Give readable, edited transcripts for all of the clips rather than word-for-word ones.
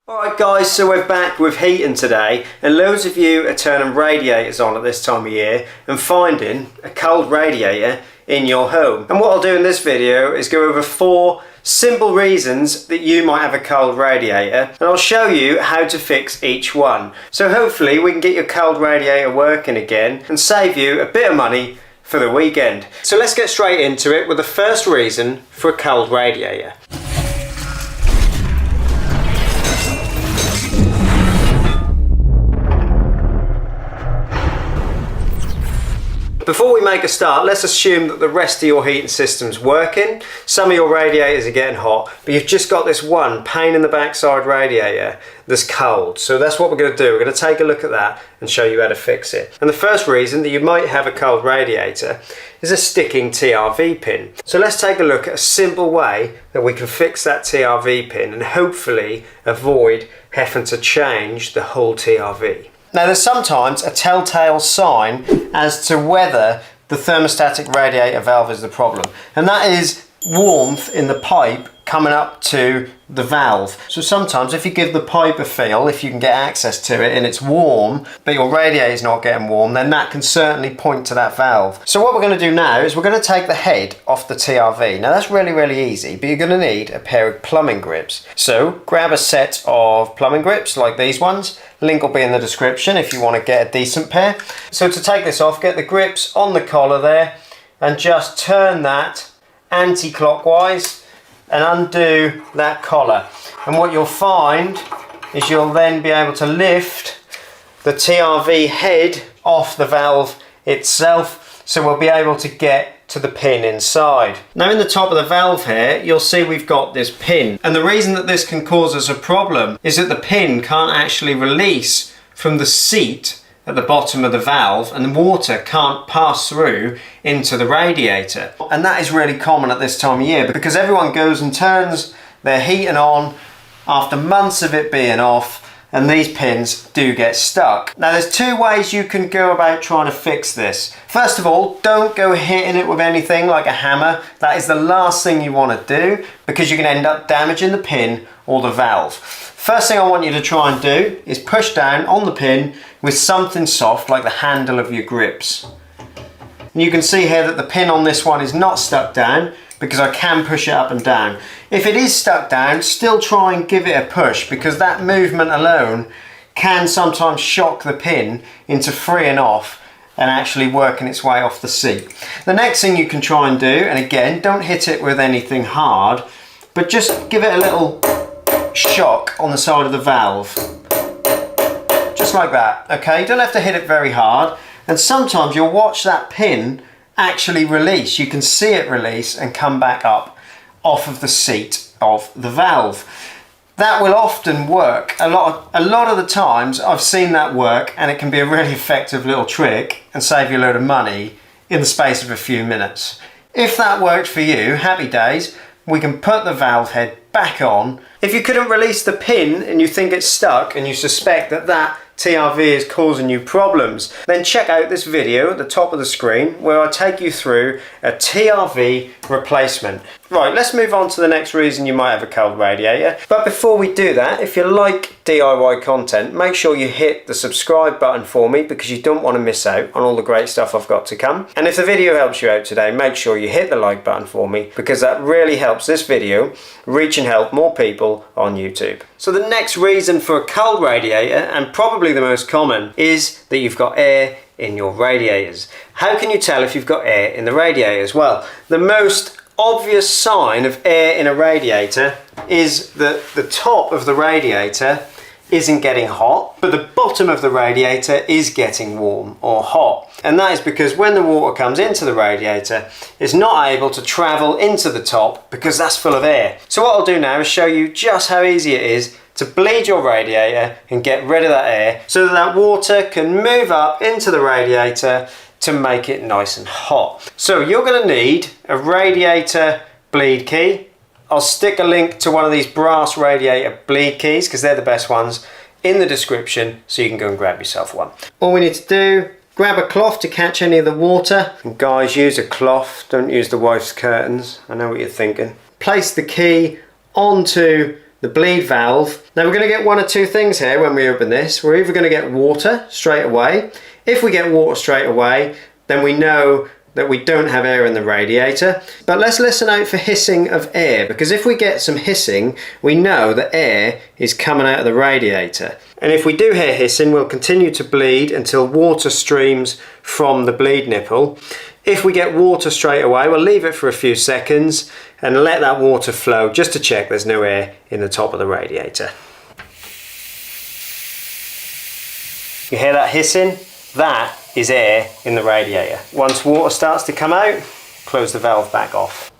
Alright guys, so we're back with heating today, and loads of you are turning radiators on at this time of year and finding a cold radiator in your home. And what I'll do in this video is go over 4 simple reasons that you might have a cold radiator, and I'll show you how to fix each one. So hopefully we can get your cold radiator working again and save you a bit of money for the weekend. So let's get straight into it with the first reason for a cold radiator. Before we make a start, let's assume that the rest of your heating system's working. Some of your radiators are getting hot, but you've just got this one pain in the backside radiator that's cold. So that's what we're going to do. We're going to take a look at that and show you how to fix it. And the first reason that you might have a cold radiator is a sticking TRV pin. So let's take a look at a simple way that we can fix that TRV pin and hopefully avoid having to change the whole TRV. Now there's sometimes a telltale sign as to whether the thermostatic radiator valve is the problem, and that is warmth in the pipe coming up to the valve. So sometimes if you give the pipe a feel, if you can get access to it and it's warm, but your radiator is not getting warm, then that can certainly point to that valve. So what we're going to do now is we're going to take the head off the TRV. Now that's really easy, but you're going to need a pair of plumbing grips. So grab a set of plumbing grips like these ones. Link will be in the description if you want to get a decent pair. So to take this off, get the grips on the collar there and just turn that anti-clockwise and undo that collar, and what you'll find is you'll then be able to lift the TRV head off the valve itself, so we'll be able to get to the pin inside. Now in the top of the valve here you'll see we've got this pin, and the reason that this can cause us a problem is that the pin can't actually release from the seat at the bottom of the valve, and the water can't pass through into the radiator. And that is really common at this time of year because everyone goes and turns their heating on after months of it being off, and these pins do get stuck. Now there's 2 ways you can go about trying to fix this. First of all, don't go hitting it with anything like a hammer. That is the last thing you want to do because you can end up damaging the pin or the valve. First thing I want you to try and do is push down on the pin with something soft like the handle of your grips. And you can see here that the pin on this one is not stuck down because I can push it up and down. If it is stuck down, still try and give it a push because that movement alone can sometimes shock the pin into freeing off and actually working its way off the seat. The next thing you can try and do, and again, don't hit it with anything hard, but just give it a little shock on the side of the valve, just like that. Okay, you don't have to hit it very hard, and sometimes you'll watch that pin actually release. You can see it release and come back up off of the seat of the valve. That will often work. A lot of the times I've seen that work, and it can be a really effective little trick and save you a load of money in the space of a few minutes. If that worked for you, happy days. We can put the valve head back on. If you couldn't release the pin and you think it's stuck and you suspect that that TRV is causing you problems, then check out this video at the top of the screen where I take you through a TRV replacement. Right, let's move on to the next reason you might have a cold radiator. But before we do that, if you like DIY content, make sure you hit the subscribe button for me because you don't want to miss out on all the great stuff I've got to come. And if the video helps you out today, make sure you hit the like button for me because that really helps this video reach and help more people on YouTube. So the next reason for a cold radiator, and probably the most common, is that you've got air in your radiators. How can you tell if you've got air in the radiators? Well, the most obvious sign of air in a radiator is that the top of the radiator isn't getting hot, but the bottom of the radiator is getting warm or hot. And that is because when the water comes into the radiator, it's not able to travel into the top because that's full of air. So what I'll do now is show you just how easy it is to bleed your radiator and get rid of that air so that that water can move up into the radiator to make it nice and hot. So you're going to need a radiator bleed key. I'll stick a link to one of these brass radiator bleed keys because they're the best ones in the description, so you can go and grab yourself one. All we need to do, grab a cloth to catch any of the water. And guys, use a cloth, don't use the wife's curtains. I know what you're thinking. Place the key onto the bleed valve. Now we're going to get one of two things here when we open this. We're either going to get water straight away. If we get water straight away, then we know that we don't have air in the radiator. But let's listen out for hissing of air, because if we get some hissing, we know that air is coming out of the radiator. And if we do hear hissing, we'll continue to bleed until water streams from the bleed nipple. If we get water straight away, we'll leave it for a few seconds and let that water flow just to check there's no air in the top of the radiator. You hear that hissing? That is air in the radiator. Once water starts to come out, close the valve back off.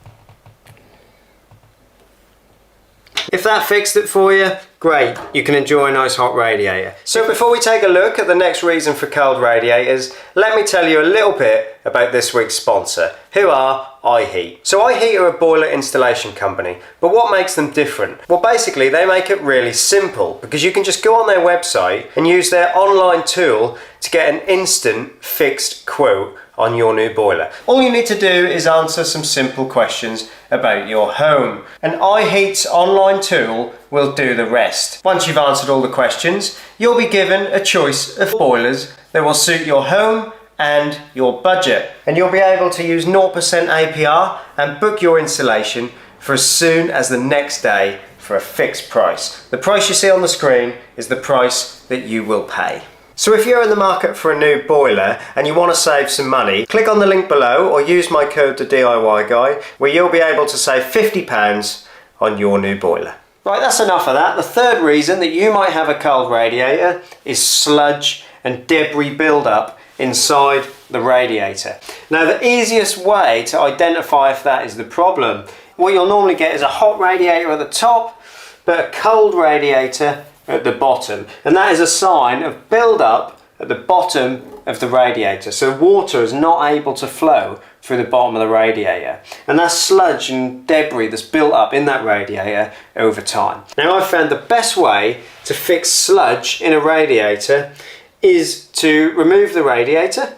If that fixed it for you, great, you can enjoy a nice hot radiator. So before we take a look at the next reason for cold radiators, let me tell you a little bit about this week's sponsor, who are iHeat. So iHeat are a boiler installation company, but what makes them different? Well, basically they make it really simple, because you can just go on their website and use their online tool to get an instant fixed quote on your new boiler. All you need to do is answer some simple questions about your home, and iHeat's online tool will do the rest. Once you've answered all the questions, you'll be given a choice of boilers that will suit your home and your budget, and you'll be able to use 0% APR and book your installation for as soon as the next day for a fixed price. The price you see on the screen is the price that you will pay. So if you're in the market for a new boiler and you want to save some money, click on the link below or use my code the DIY guy, where you'll be able to save £50 on your new boiler. Right, that's enough of that. The third reason that you might have a cold radiator is sludge and debris build-up inside the radiator. Now the easiest way to identify if that is the problem, what you'll normally get is a hot radiator at the top but a cold radiator at the bottom, and that is a sign of build-up at the bottom of the radiator, so water is not able to flow through the bottom of the radiator, and that's sludge and debris that's built up in that radiator over time. Now I've found the best way to fix sludge in a radiator is to remove the radiator,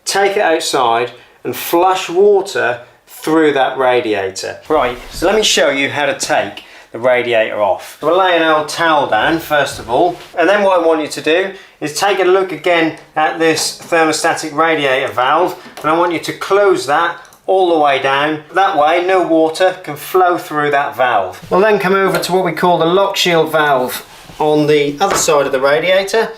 take it outside and flush water through that radiator. Right, so let me show you how to take the radiator off. We'll lay an old towel down first of all, and then what I want you to do is take a look again at this thermostatic radiator valve, and I want you to close that all the way down. That way no water can flow through that valve. We'll then come over to what we call the lock shield valve on the other side of the radiator.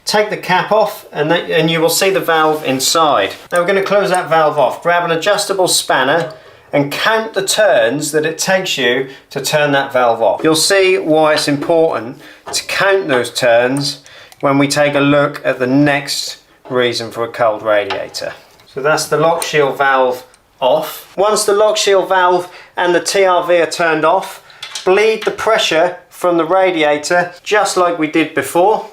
Take the cap off and you will see the valve inside. Now we're going to close that valve off. Grab an adjustable spanner and count the turns that it takes you to turn that valve off. You'll see why it's important to count those turns when we take a look at the next reason for a cold radiator. So that's the lock shield valve off. Once the lock shield valve and the TRV are turned off, bleed the pressure from the radiator just like we did before,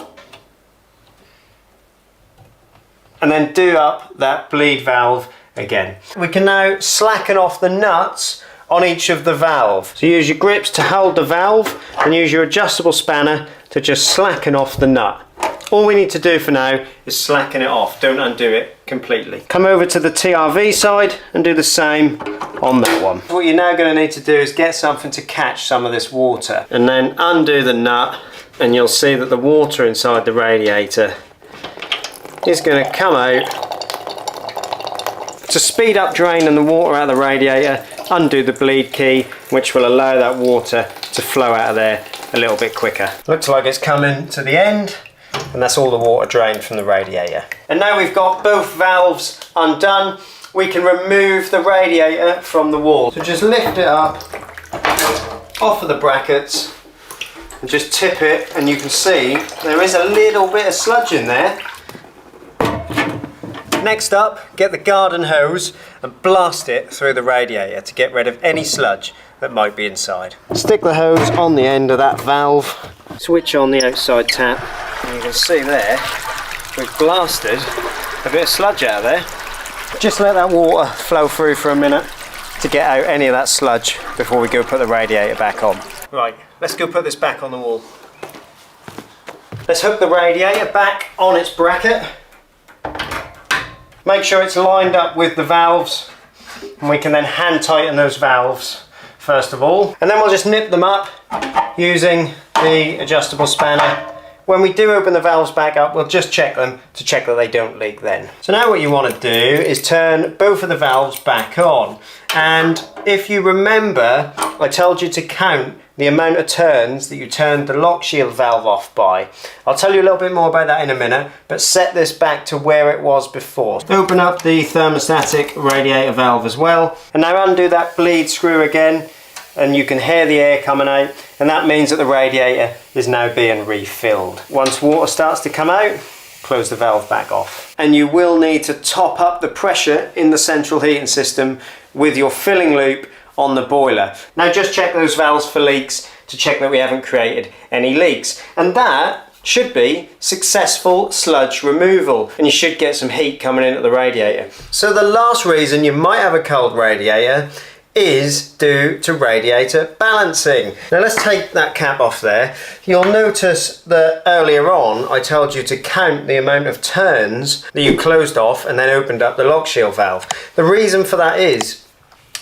and then do up that bleed valve again. We can now slacken off the nuts on each of the valves. So use your grips to hold the valve and use your adjustable spanner to just slacken off the nut. All we need to do for now is slacken it off, don't undo it completely. Come over to the TRV side and do the same on that one. What you're now going to need to do is get something to catch some of this water, and then undo the nut, and you'll see that the water inside the radiator is going to come out. To speed up draining the water out of the radiator, undo the bleed key, which will allow that water to flow out of there a little bit quicker. Looks like it's coming to the end, and that's all the water drained from the radiator. And now we've got both valves undone, we can remove the radiator from the wall. So just lift it up off of the brackets and just tip it, and you can see there is a little bit of sludge in there. Next up, get the garden hose and blast it through the radiator to get rid of any sludge that might be inside. Stick the hose on the end of that valve, switch on the outside tap, and you can see there we've blasted a bit of sludge out of there. Just let that water flow through for a minute to get out any of that sludge before we go put the radiator back on. Right, let's go put this back on the wall. Let's hook the radiator back on its bracket. Make sure it's lined up with the valves, and we can then hand tighten those valves first of all, and then we'll just nip them up using the adjustable spanner. When we do open the valves back up, we'll just check them to check that they don't leak then. So now what you want to do is turn both of the valves back on. And if you remember, I told you to count the amount of turns that you turned the lock shield valve off by. I'll tell you a little bit more about that in a minute, but set this back to where it was before. Open up the thermostatic radiator valve as well. And now undo that bleed screw again, and you can hear the air coming out, and that means that the radiator is now being refilled. Once water starts to come out, close the valve back off. And you will need to top up the pressure in the central heating system with your filling loop on the boiler. Now just check those valves for leaks to check that we haven't created any leaks. And that should be successful sludge removal, and you should get some heat coming in at the radiator. So the last reason you might have a cold radiator is due to radiator balancing. Now let's take that cap off there. You'll notice that earlier on I told you to count the amount of turns that you closed off and then opened up the lock shield valve. The reason for that is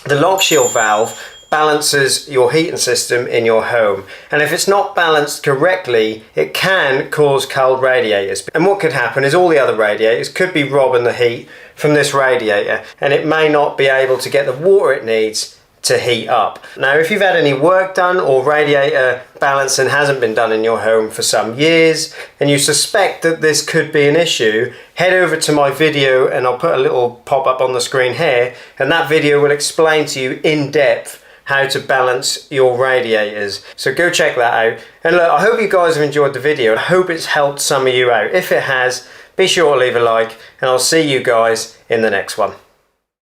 the lock shield valve balances your heating system in your home, and if it's not balanced correctly it can cause cold radiators. And what could happen is all the other radiators could be robbing the heat from this radiator, and it may not be able to get the water it needs to heat up. Now if you've had any work done or radiator balancing hasn't been done in your home for some years and you suspect that this could be an issue, head over to my video and I'll put a little pop-up on the screen here, and that video will explain to you in depth how to balance your radiators. So go check that out. And look, I hope you guys have enjoyed the video. I hope it's helped some of you out. If it has, be sure to leave a like, and I'll see you guys in the next one.